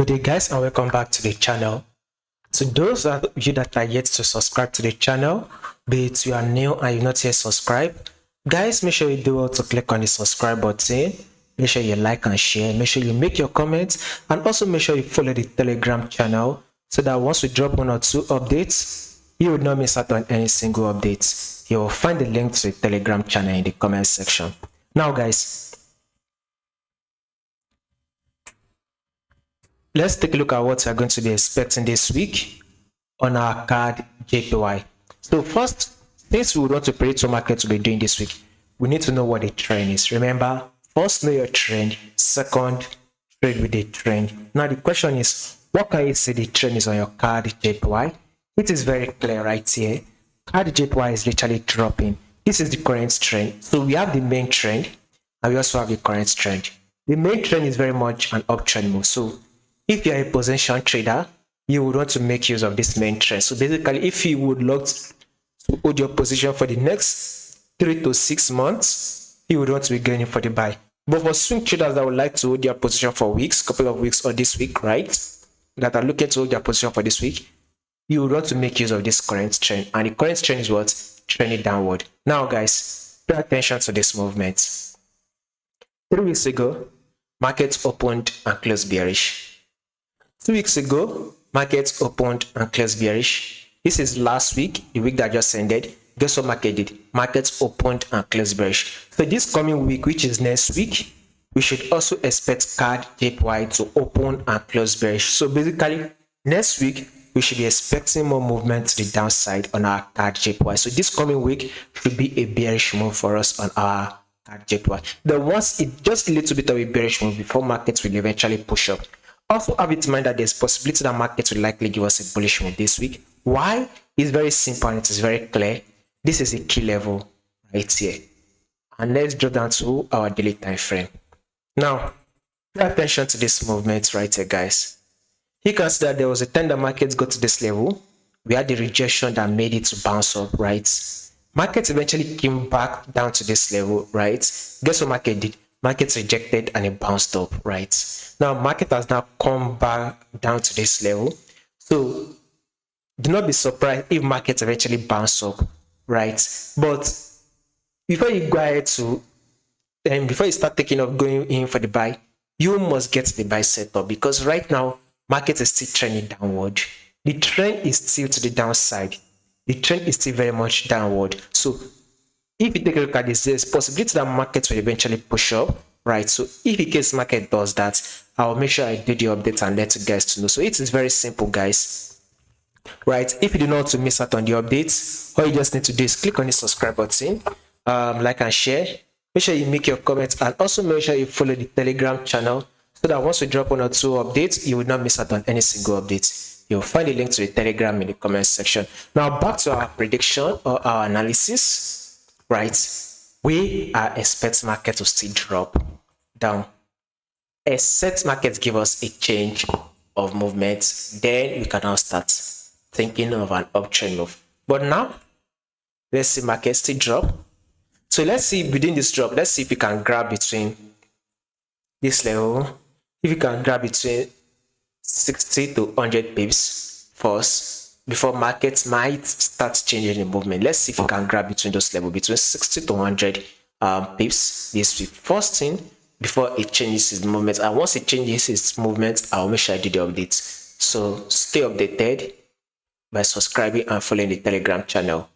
Good day guys, and welcome back to the channel. To those of you that are yet to subscribe to the channel, be it you are new and you've not yet subscribed, guys, make sure you do well to click on the subscribe button. Make sure you like and share. Make sure you make your comments, and also make sure you follow the Telegram channel so that once we drop 1 or 2 updates, you will not miss out on any single update. You will find the link to the Telegram channel in the comment section. Now guys, let's take a look at what we're going to be expecting this week on our CAD JPY. So first, since we want to predict what market will be doing this week, we need to know what the trend is. Remember, first know your trend, second, trade with the trend. Now the question is, what can you say the trend is on your CAD JPY? It is very clear right here. CAD JPY is literally dropping. This is the current trend. So we have the main trend and we also have the current trend. The main trend is very much an uptrend move. So if you are a position trader, you would want to make use of this main trend. So basically, if you would like to hold your position for the next 3 to 6 months, you would want to be gaining for the buy. But for swing traders that would like to hold their position for weeks, couple of weeks, or this week, right, that are looking to hold their position for this week, you would want to make use of this current trend. And the current trend is what? Trending downward. Now guys, pay attention to this movement. 3 weeks ago, markets opened and closed bearish. 2 weeks ago, markets opened and closed bearish. This is last week, the week that just ended. Guess what market did? Markets opened and closed bearish. So this coming week, which is next week, we should also expect CADJPY to open and close bearish. So basically, next week, we should be expecting more movement to the downside on our CADJPY. So this coming week should be a bearish move for us on our CADJPY. Then once it just a little bit of a bearish move before markets will eventually push up. Also have it in mind that there's possibility that markets will likely give us a bullish move this week. Why? It's very simple and it is very clear. This is a key level right here. And let's draw down to our daily time frame. Now, pay attention to this movement right here, guys. You can see that there was a time that markets got to this level. We had the rejection that made it to bounce up, right? Markets eventually came back down to this level, right? Guess what market did? Markets rejected and it bounced up, right? Now market has now come back down to this level. So do not be surprised if markets eventually bounce up, right? But before you go ahead to before you start thinking of going in for the buy, you must get the buy set up, because right now market is still trending downward. The trend is still to the downside. The trend is still very much downward. So if you take a look at this, there's possibility that markets will eventually push up, right? So if in case market does that, I'll make sure I do the update and let you guys to know. So it is very simple, guys, right? If you do not want to miss out on the updates, all you just need to do is click on the subscribe button, like and share. Make sure you make your comments, and also make sure you follow the Telegram channel so that once we drop 1 or 2 updates, you will not miss out on any single update. You'll find the link to the Telegram in the comment section. Now back to our prediction or our analysis. Right, we are expecting market to still drop down. Except market give us a change of movement, then we can now start thinking of an uptrend move. But now, let's see market still drop. So let's see within this drop, let's see if we can grab between this level. If we can grab between 60 to 100 pips first, before markets might start changing the movement. Let's see if we can grab between those levels, between 60 to 100 pips this week. First thing, before it changes its movement, and once it changes its movement, I'll make sure I do the updates. So stay updated by subscribing and following the Telegram channel.